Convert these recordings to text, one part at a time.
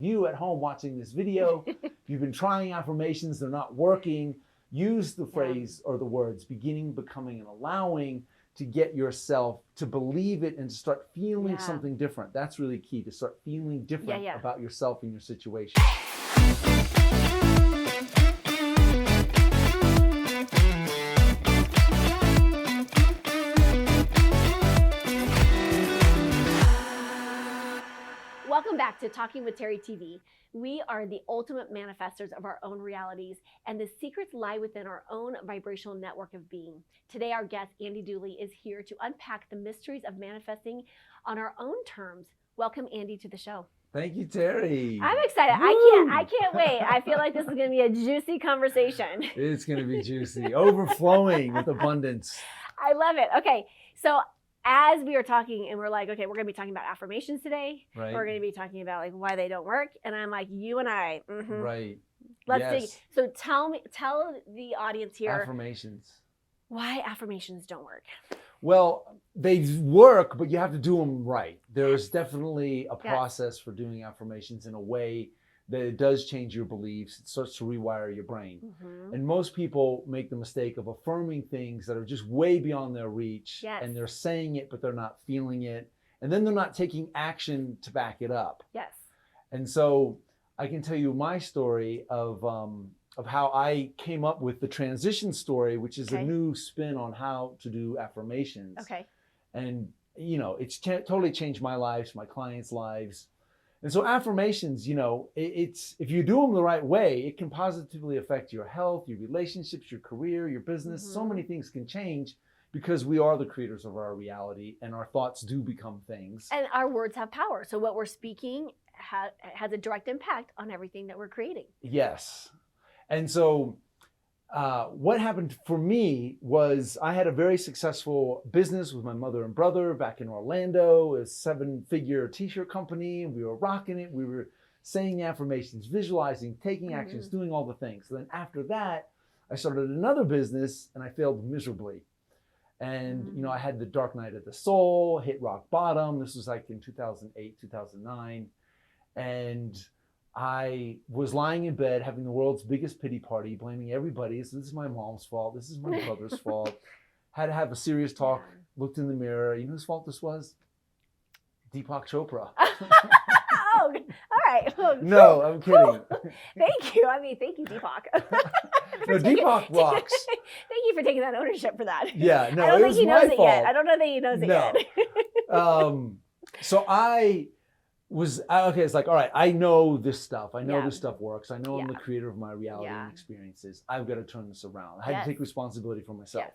You at home watching this video, if you've been trying affirmations, they're not working, use the phrase or the words beginning, becoming, and allowing to get yourself to believe it and to start feeling something different. That's really key, to start feeling different about yourself and your situation. Welcome back to Talking with Teri TV. We are the ultimate manifestors of our own realities, and the secrets lie within our own vibrational network of being. Today, our guest, Andy Dooley, is here to unpack the mysteries of manifesting on our own terms. Welcome, Andy, to the show. Thank you, Teri. I'm excited. I can't wait. I feel like this is going to be a juicy conversation. It's going to be juicy, overflowing with abundance. I love it. Okay, so as we are talking and we're like, okay, we're going to be talking about affirmations today. Right. We're going to be talking about like why they don't work. And I'm like, you and I. Right. Let's dig. So tell the audience here. Affirmations. Why affirmations don't work. Well, they work, but you have to do them right. There's definitely a process for doing affirmations in a way that it does change your beliefs. It starts to rewire your brain. And most people make the mistake of affirming things that are just way beyond their reach. And they're saying it, but they're not feeling it. And then they're not taking action to back it up. And so I can tell you my story of how I came up with the transition story, which is a new spin on how to do affirmations. And, you know, it's totally changed my lives, my clients' lives. And so affirmations, you know, it's if you do them the right way, it can positively affect your health, your relationships, your career, your business. So many things can change because we are the creators of our reality and our thoughts do become things. And our words have power. So what we're speaking has a direct impact on everything that we're creating. Yes. And so what happened for me was I had a very successful business with my mother and brother back in Orlando, a 7-figure t-shirt company. We were rocking it. We were saying affirmations, visualizing, taking actions, doing all the things. So then after that, I started another business and I failed miserably. And, you know, I had the dark night of the soul, hit rock bottom. This was like in 2008, 2009. And I was lying in bed having the world's biggest pity party, blaming everybody. So this is my mom's fault. This is my brother's fault. Had to have a serious talk, looked in the mirror. You know whose fault this was? Deepak Chopra. Oh, all right. Well, no, I'm kidding. Thank you. I mean, thank you, Deepak. No, Deepak rocks. Thank you for taking that ownership for that. Yeah, no, I don't it think was he knows my it fault. yet. I don't know that he knows it yet. So I was, okay, it's like, all right, I know this stuff. I know this stuff works. I know I'm the creator of my reality and experiences. I've got to turn this around. I had to take responsibility for myself.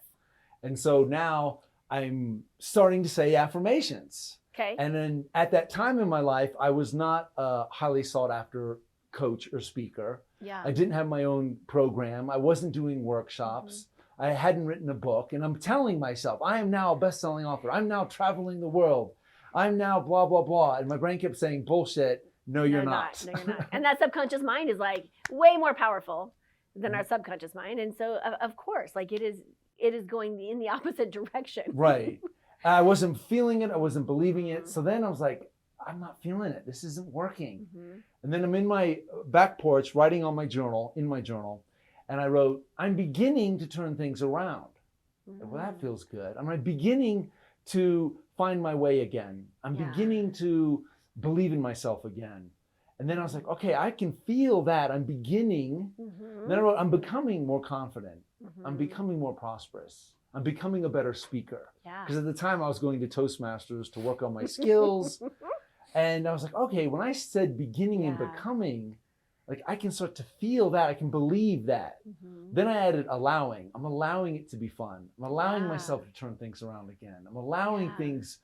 And so now I'm starting to say affirmations. And then at that time in my life, I was not a highly sought after coach or speaker. I didn't have my own program. I wasn't doing workshops. I hadn't written a book. And I'm telling myself, I am now a best-selling author. I'm now traveling the world. I'm now blah, blah, blah. And my brain kept saying, bullshit, no, you're not. No, you're not. And that subconscious mind is like way more powerful than our subconscious mind. And so, of course, like it is going in the opposite direction. Right. I wasn't feeling it. I wasn't believing it. So then I was like, I'm not feeling it. This isn't working. And then I'm in my back porch writing on my journal, and I wrote, I'm beginning to turn things around. Well, that feels good. I'm beginning to find my way again. I'm beginning to believe in myself again. And then I was like, okay, I can feel that. I'm beginning. Then I wrote, I'm becoming more confident. I'm becoming more prosperous. I'm becoming a better speaker. Because at the time I was going to Toastmasters to work on my skills. And I was like, okay, when I said beginning and becoming, like I can start to feel that. I can believe that. Then I added allowing. I'm allowing it to be fun. I'm allowing myself to turn things around again. I'm allowing things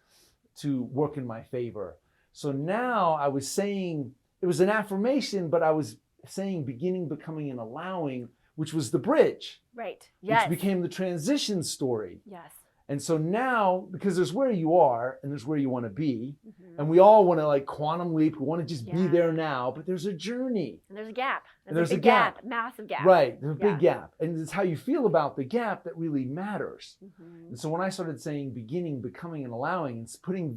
to work in my favor. So now I was saying, it was an affirmation, but I was saying beginning, becoming, and allowing, which was the bridge. Right. Which became the transition story. And so now, because there's where you are and there's where you want to be, Mm-hmm. and we all want to like quantum leap, we want to just be Yeah. there now, but there's a journey. And there's a gap. There's a a big gap. Massive gap. Right, there's a Yeah. big gap. And it's how you feel about the gap that really matters. Mm-hmm. And so when I started saying beginning, becoming, and allowing, and saying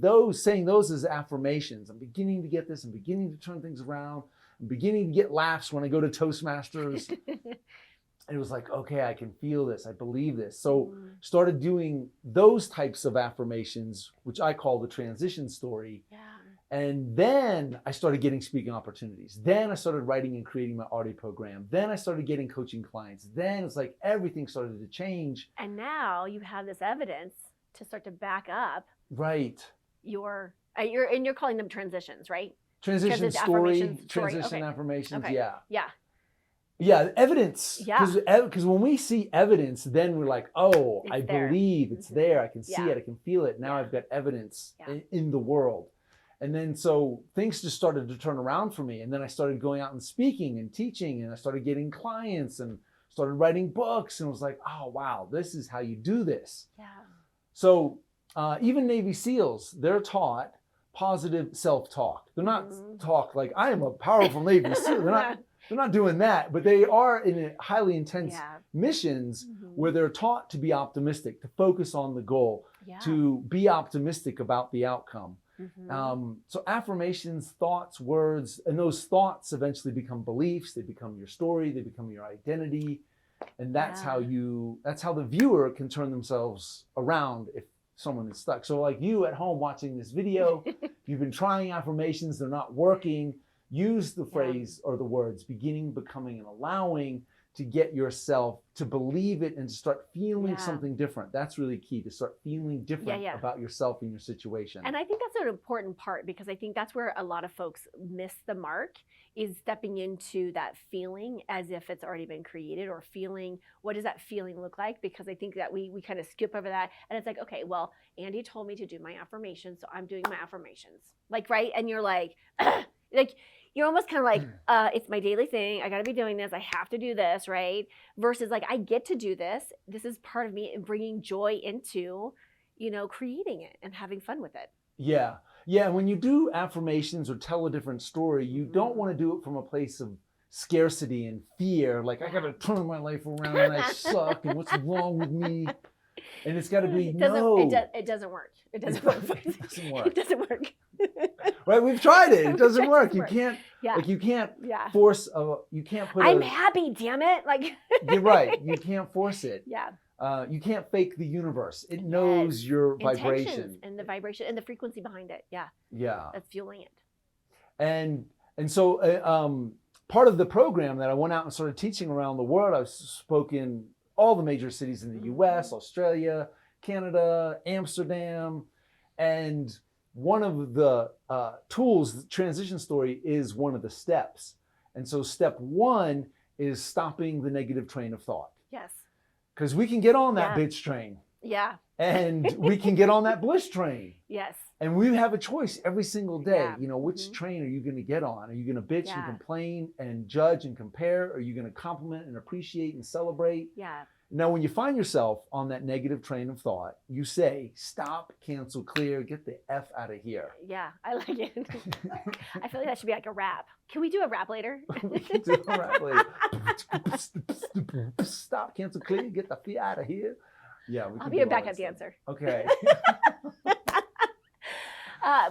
those as affirmations, I'm beginning to get this, I'm beginning to turn things around, I'm beginning to get laughs when I go to Toastmasters. It was like, okay, I can feel this, I believe this. So started doing those types of affirmations, which I call the transition story. Yeah. And then I started getting speaking opportunities. Then I started writing and creating my audio program. Then I started getting coaching clients. Then it's like everything started to change. And now you have this evidence to start to back up Right. you're calling them transitions, right? Transition it's story, affirmations story. transition Okay. affirmations, Okay. yeah. Yeah. Yeah, evidence. Yeah. Because when we see evidence, then we're like, oh, It's I there. believe it's Mhm. there. I can see Yeah. it. I can feel it. Now Yeah. I've got evidence Yeah. in the world. And then so things just started to turn around for me. And then I started going out and speaking and teaching, and I started getting clients and started writing books, and was like, oh, wow, this is how you do this. Yeah. So even Navy SEALs, they're taught positive self-talk. They're not Mhm. taught like, I am a powerful Navy SEAL. They're not doing that, but they are in a highly intense Yeah. missions Mhm. where they're taught to be optimistic, to focus on the goal, Yeah. to be optimistic about the outcome. Mhm. So affirmations, thoughts, words, and those thoughts eventually become beliefs. They become your story. They become your identity. And that's Yeah. that's how the viewer can turn themselves around if someone is stuck. So like you at home watching this video, you've been trying affirmations, they're not working. Use the phrase or the words beginning, becoming, and allowing to get yourself to believe it and to start feeling Yeah. something different. That's really key, to start feeling different Yeah. about yourself and your situation. And I think that's an important part, because I think that's where a lot of folks miss the mark, is stepping into that feeling as if it's already been created, or feeling, what does that feeling look like? Because I think that we kind of skip over that, and it's like, okay, well, Andy told me to do my affirmations, so I'm doing my affirmations. Like, right? And you're like, like, you're almost kind of like, it's my daily thing. I got to be doing this. I have to do this, right? Versus like, I get to do this. This is part of me, and bringing joy into, creating it and having fun with it. Yeah. Yeah. And when you do affirmations or tell a different story, you don't want to do it from a place of scarcity and fear. Like, I got to turn my life around and I suck and what's wrong with me? And it's got to be, It no. doesn't work. It doesn't work. It doesn't work. It doesn't work. Right? We've tried it. It doesn't It work. doesn't You work. can't, Yeah. like, you can't Yeah. force you can't put I'm happy, damn it. Like, you're right. You can't force it. yeah. You can't fake the universe. It knows your vibration. Intentions and the vibration and the frequency behind it. Yeah. Yeah. That's fueling it. And so part of the program that I went out and started teaching around the world, I spoke in all the major cities in the US, Australia, Canada, Amsterdam. And one of the tools, the transition story, is one of the steps. And so step one is stopping the negative train of thought. Yes. Because we can get on that Yeah. bitch train. Yeah. And we can get on that bliss train. Yes. And we have a choice every single day. Yeah. Which train are you going to get on? Are you going to bitch and Yeah. complain and judge and compare? Are you going to compliment and appreciate and celebrate? Yeah. Now, when you find yourself on that negative train of thought, you say, stop, cancel, clear, get the F out of here. Yeah. I like it. I feel like that should be like a rap. Can we do a rap later? We can do it right later. Stop, cancel, clear, get the F out of here. Yeah, we can I'll do be a all backup that stuff. dancer. Okay.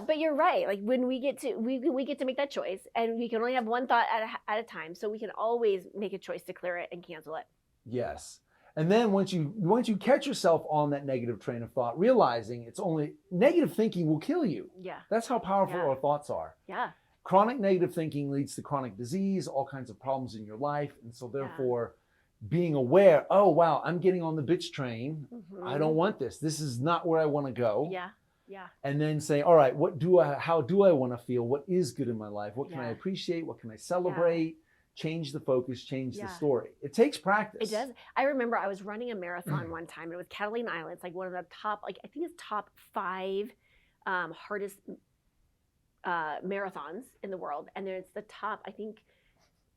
But you're right. Like, when we get to make that choice, and we can only have one thought at a time, so we can always make a choice to clear it and cancel it. Yes. And then once you catch yourself on that negative train of thought, realizing it's only negative thinking will kill you. Yeah. That's how powerful Yeah. our thoughts are. Yeah. Chronic negative thinking leads to chronic disease, all kinds of problems in your life. And so therefore, being aware, oh, wow, I'm getting on the bitch train. Mhm. I don't want this. This is not where I want to go. Yeah. Yeah. And then say, all right, how do I want to feel? What is good in my life? What can I Yeah. appreciate? What can I celebrate? Change the focus, change Yeah. the story. It takes practice. It does. I remember I was running a marathon one time. It was Catalina Island. It's like one of the top, I think it's top 5 hardest marathons in the world. And then it's the top, I think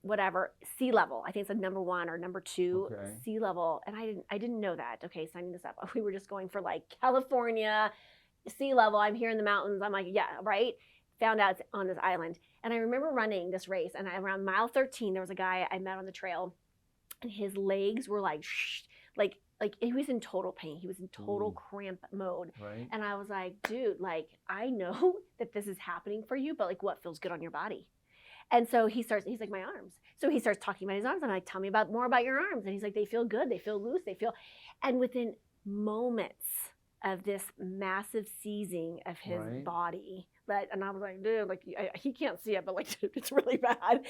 whatever, sea level. I think it's a number 1 or number 2 Okay. sea level. And I didn't know that. Okay, signing this up. We were just going for like California sea level. I'm here in the mountains. I'm like, yeah, right. Found out it's on this island. And I remember running this race, and around mile 13, there was a guy I met on the trail, and his legs were like he was in total pain. He was in total cramp mode. Right. And I was like, dude, like, I know that this is happening for you, but like, what feels good on your body? And so he's like, my arms. So he starts talking about his arms. I'm like, tell me more about your arms. And he's like, they feel good. They feel loose. And within moments of this massive seizing of his body, and I was like, dude, like, he can't see it, but like, it's really bad.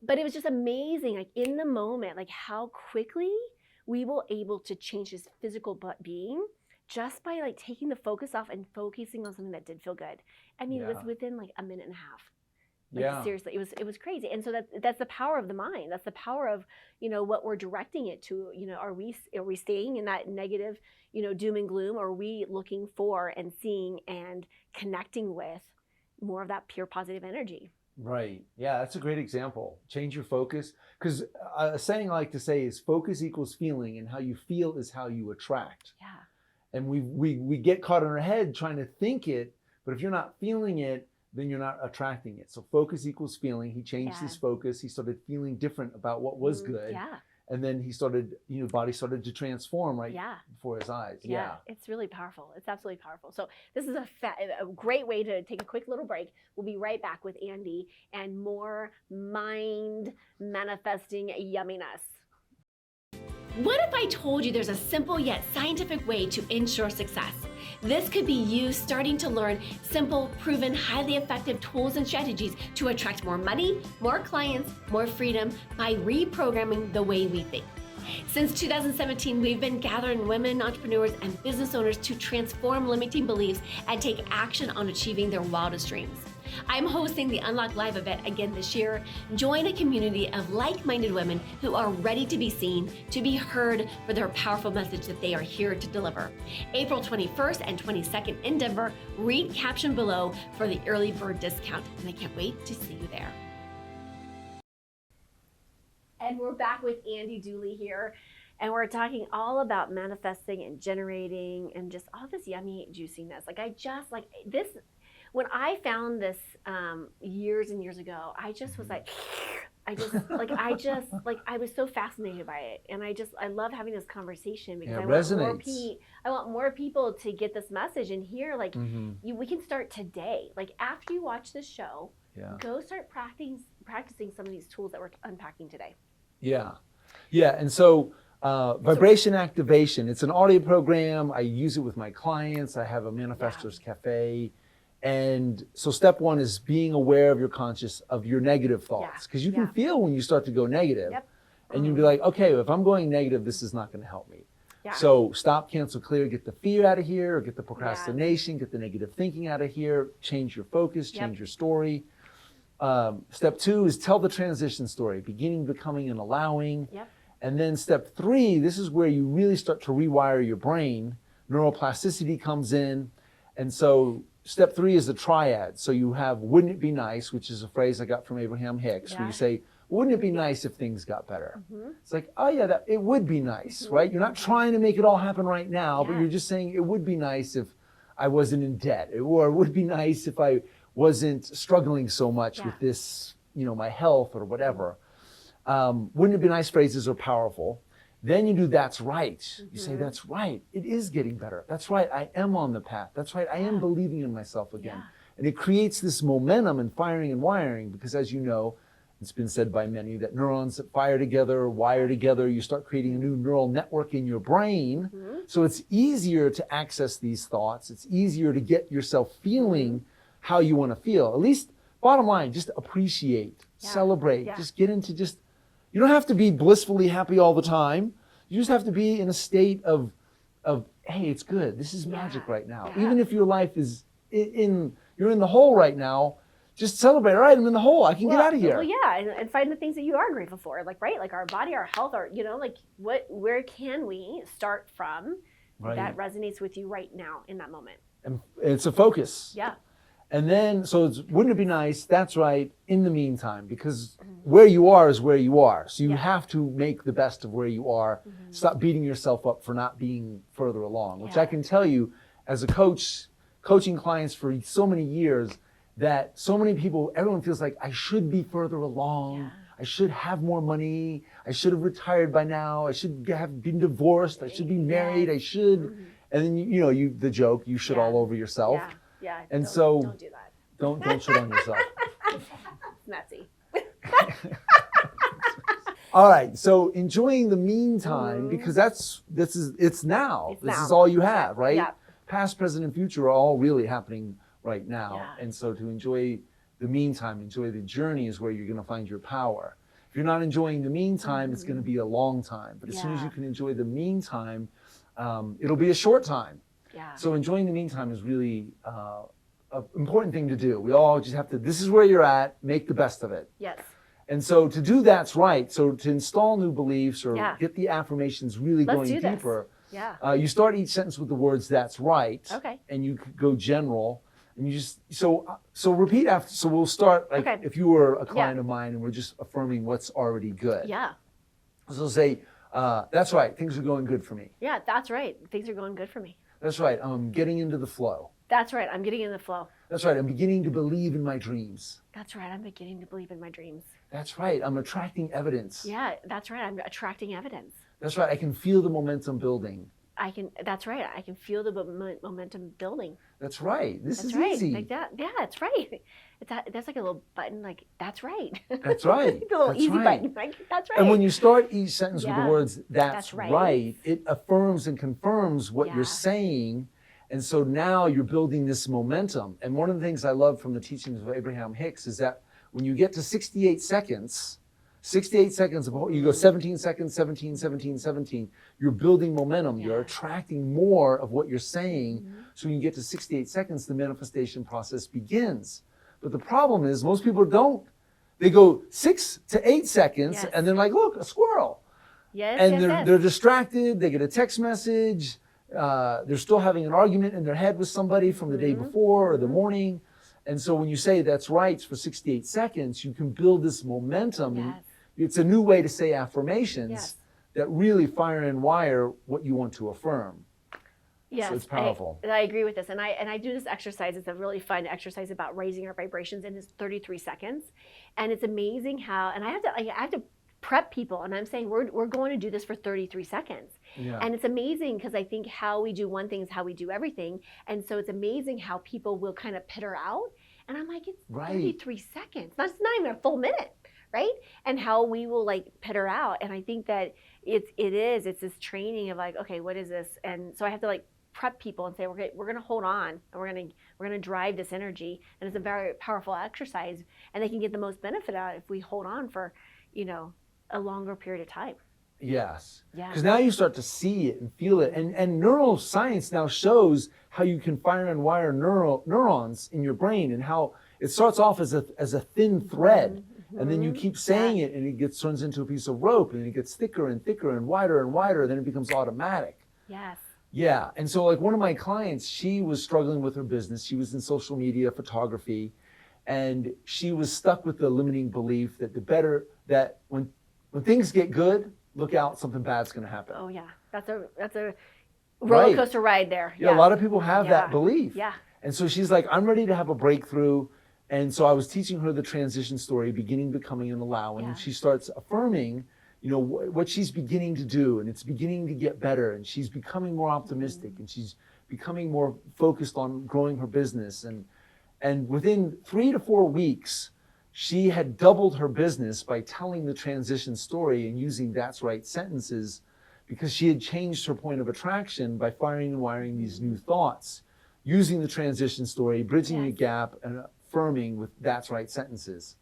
But it was just amazing, like in the moment, like how quickly we were able to change his physical being just by like taking the focus off and focusing on something that did feel good. I mean, it was within like a minute and a half. Like, seriously, it was crazy. And so that's the power of the mind. That's the power of, what we're directing it to. Are we staying in that negative, doom and gloom, or are we looking for and seeing and connecting with more of that pure positive energy? Right. Yeah, that's a great example. Change your focus. Because a saying I like to say is focus equals feeling, and how you feel is how you attract. Yeah. And we get caught in our head trying to think it, but if you're not feeling it, then you're not attracting it. So focus equals feeling. He changed his focus. He started feeling different about what was good. Yeah. And then he started, body started to transform before his eyes. Yeah. It's really powerful. It's absolutely powerful. So this is a great way to take a quick little break. We'll be right back with Andy and more mind manifesting yumminess. What if I told you there's a simple yet scientific way to ensure success? This could be you starting to learn simple, proven, highly effective tools and strategies to attract more money, more clients, more freedom by reprogramming the way we think. Since 2017, we've been gathering women entrepreneurs and business owners to transform limiting beliefs and take action on achieving their wildest dreams. I'm hosting the Unlock Live event again this year. Join a community of like-minded women who are ready to be seen, to be heard for their powerful message that they are here to deliver. April 21st and 22nd in Denver. Read caption below for the early bird discount, and I can't wait to see you there. And we're back with Andy Dooley here, and we're talking all about manifesting and generating and just all this yummy juiciness. Like this. When I found this years and years ago, I just was like, I was so fascinated by it. And I love having this conversation because I want more people to get this message and hear, like, we can start today. Like, after you watch this show, go start practicing some of these tools that we're unpacking today. Yeah. And so vibration activation, it's an audio program. I use it with my clients. I have a Manifestors Cafe. And so step 1 is being aware of your negative thoughts, because you can feel when you start to go negative, and you'll be like, okay, if I'm going negative, this is not going to help me. So stop, cancel, clear, get the fear out of here, or get the procrastination, get the negative thinking out of here, change your focus, change your story. Step 2 is tell the transition story, beginning, becoming, and allowing. And then step 3, this is where you really start to rewire your brain. Neuroplasticity comes in. And so step 3 is the triad. So you have, wouldn't it be nice, which is a phrase I got from Abraham Hicks, where you say, wouldn't it be nice if things got better? It's like, oh yeah, it would be nice, right? You're not trying to make it all happen right now, but you're just saying it would be nice if I wasn't in debt, or it would be nice if I wasn't struggling so much with this, my health or whatever. Wouldn't it be nice phrases are powerful. Then you do that's right. You say, that's right. It is getting better. That's right. I am on the path. That's right. I am believing in myself again. And it creates this momentum and firing and wiring, because as you know, it's been said by many that neurons that fire together, wire together, you start creating a new neural network in your brain. So it's easier to access these thoughts. It's easier to get yourself feeling how you want to feel. At least, bottom line, just appreciate, celebrate, just get into you don't have to be blissfully happy all the time. You just have to be in a state of hey, it's good. This is magic right now. Even if your life is you're in the hole right now, just celebrate. All right, I'm in the hole. I can get out of here. And find the things that you are grateful for. Like, right, like our body, our health, where can we start from that resonates with you right now in that moment? And it's a focus. And then, so wouldn't it be nice? That's right. In the meantime, because where you are is where you are. So you Yeah. have to make the best of where you are. Stop beating yourself up for not being further along, which Yeah. I can tell you as a coach, coaching clients for so many years, that so many people, everyone feels like I should be further along. Yeah. I should have more money. I should have retired by now. I should have been divorced. I should be married. I should. And then, the joke, you should all over yourself. Yeah. And don't, so don't do that. don't shit on yourself. It's messy. All right. So enjoying the meantime, because it's now. It's this now. is all you have, right? Yeah. Past, present, and future are all really happening right now. Yeah. And so to enjoy the meantime, enjoy the journey is where you're going to find your power. If you're not enjoying the meantime, it's going to be a long time. But as soon as you can enjoy the meantime, it'll be a short time. Yeah. So enjoying the meantime is really an important thing to do. We all just have to, this is where you're at, make the best of it. Yes. And so to do that's right. So to install new beliefs or Yeah. get the affirmations really Let's going do this. deeper, Yeah. you start each sentence with the words "that's right," Okay. and you could go general, and you just so repeat after. So we'll start like Okay. if you were a client of mine, and we're just affirming what's already good. Yeah. So say, "That's right, things are going good for me." Yeah. That's right. Things are going good for me. That's right, I'm getting into the flow. That's right. I'm getting in the flow. That's right, I'm beginning to believe in my dreams. That's right. I'm beginning to believe in my dreams. That's right, I'm attracting evidence. Yeah. That's right. I'm attracting evidence. That's right, I can feel the momentum building. That's right. I can feel the momentum building. That's right. This That's is right. easy. Like that. Yeah, that's right. That's like a little button. Like that's right. That's right. The little That's easy right. button. Like that's right. And when you start each sentence with the Yeah. words "that's That's right. right," it affirms and confirms what Yeah. you're saying. And so now you're building this momentum. And one of the things I love from the teachings of Abraham Hicks is that when you get to 68 seconds of you go 17 seconds, 17, 17, 17, you're building momentum. You're attracting more of what you're saying. So when you get to 68 seconds, the manifestation process begins. But the problem is most people don't. They go 6 to 8 seconds Yes. and they're like, look, a squirrel. yes. And yes. they're distracted. They get a text message. They're still having an argument in their head with somebody from the day before or the morning. And so when you say "that's right" for 68 seconds, you can build this momentum. Yes. It's a new way to say affirmations Yes. that really fire and wire what you want to affirm. Yes, So it's powerful. I agree with this, and I do this exercise. It's a really fun exercise about raising our vibrations, and it's 33 seconds, and it's amazing how. And I have to prep people, and I'm saying we're going to do this for 33 seconds, Yeah. and it's amazing because I think how we do one thing is how we do everything, and so it's amazing how people will kind of pitter out, and I'm like, it's Right. 33 seconds. That's not even a full minute. Right? And how we will like pitter out. And I think that it's this training of like, okay, what is this? And so I have to like prep people and say, we're going to hold on and we're going to drive this energy. And it's a very powerful exercise and they can get the most benefit out if we hold on for, a longer period of time. Yes. Yeah. Because now you start to see it and feel it. And neuroscience now shows how you can fire and wire neurons in your brain and how it starts off as a thin thread. And then you keep saying it and it turns into a piece of rope and it gets thicker and thicker and wider, then it becomes automatic. Yes. Yeah. And so like one of my clients, she was struggling with her business. She was in social media photography and she was stuck with the limiting belief that when things get good, look out, something bad's going to happen. Oh yeah. That's a roller coaster ride there. Yeah. A lot of people have that belief. Yeah. And so she's like, I'm ready to have a breakthrough. And so I was teaching her the transition story, beginning, becoming, and allowing. And she starts affirming, what she's beginning to do. And it's beginning to get better. And she's becoming more optimistic. And she's becoming more focused on growing her business. And within 3 to 4 weeks, she had doubled her business by telling the transition story and using "that's right" sentences because she had changed her point of attraction by firing and wiring these new thoughts, using the transition story, bridging the gap, and affirming with "that's right" sentences.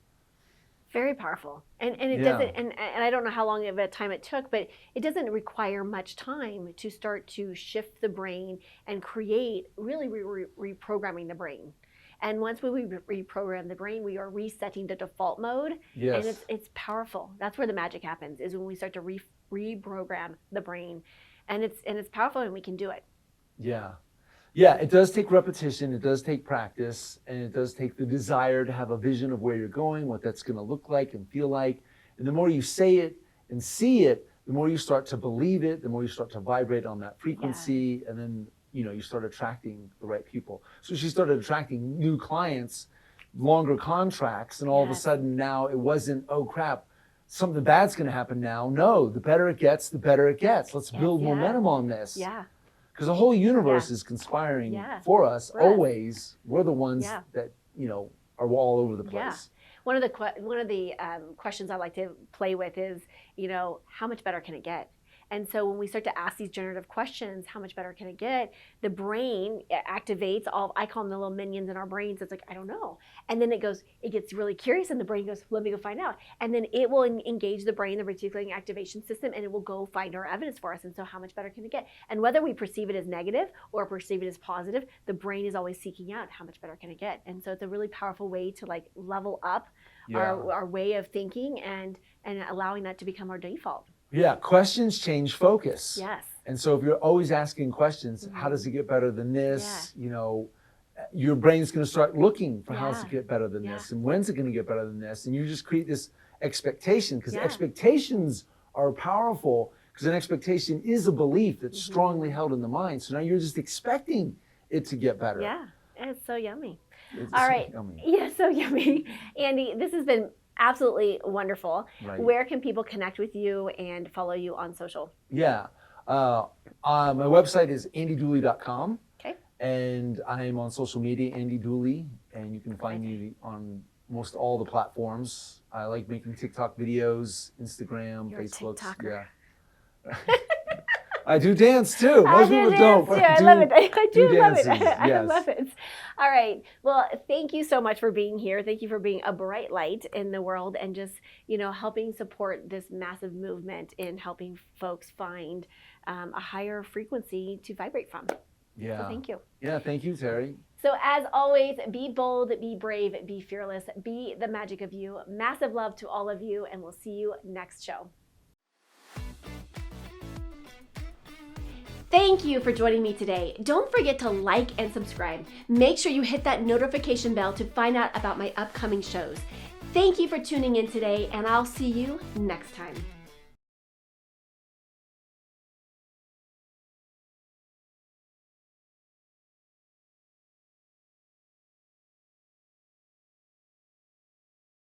Very powerful. And it doesn't, and I don't know how long of a time it took, but it doesn't require much time to start to shift the brain and create, really reprogramming the brain. And once we reprogram the brain, we are resetting the default mode. Yes. And it's powerful. That's where the magic happens, is when we start to reprogram the brain. And it's powerful and we can do it. Yeah. Yeah, it does take repetition, it does take practice, and it does take the desire to have a vision of where you're going, what that's going to look like and feel like. And the more you say it and see it, the more you start to believe it, the more you start to vibrate on that frequency, and then you start attracting the right people. So she started attracting new clients, longer contracts, and all of a sudden now it wasn't, oh crap, something bad's going to happen now. No, the better it gets, the better it gets. Let's build momentum on this. Yeah. Because the whole universe is conspiring for us always. We're the ones that are all over the place. Yeah. One of the questions I like to play with is, how much better can it get? And so when we start to ask these generative questions, how much better can it get? The brain activates I call them the little minions in our brains. It's like, I don't know. And then it gets really curious, and the brain goes, let me go find out. And then it will engage the brain, the reticular activation system, and it will go find our evidence for us. And so how much better can it get? And whether we perceive it as negative or perceive it as positive, the brain is always seeking out how much better can it get. And so it's a really powerful way to level up our way of thinking and allowing that to become our default. Yeah, questions change focus. Yes. And so if you're always asking questions, how does it get better than this? Your brain's going to start looking for how does it get better than this, and when's it going to get better than this, and you just create this expectation, because expectations are powerful, because an expectation is a belief that's strongly held in the mind. So now you're just expecting it to get better. Yeah, and it's so yummy. All right. Yummy. Yeah, so yummy. Andy, this has been absolutely wonderful. Right. Where can people connect with you and follow you on social? Yeah. My website is andydooley.com. Okay. And I'm on social media, Andy Dooley, and you can find me on most all the platforms. I like making TikTok videos, Instagram, You're Facebook. a TikToker. Yeah. I do dance too. Most people don't, but I love it. I do love dances. it. I Yes. love it. All right. Well, thank you so much for being here. Thank you for being a bright light in the world and just, helping support this massive movement in helping folks find a higher frequency to vibrate from. Yeah. So thank you. Yeah, thank you, Teri. So as always, be bold, be brave, be fearless, be the magic of you. Massive love to all of you, and we'll see you next show. Thank you for joining me today. Don't forget to like and subscribe. Make sure you hit that notification bell to find out about my upcoming shows. Thank you for tuning in today, and I'll see you next time.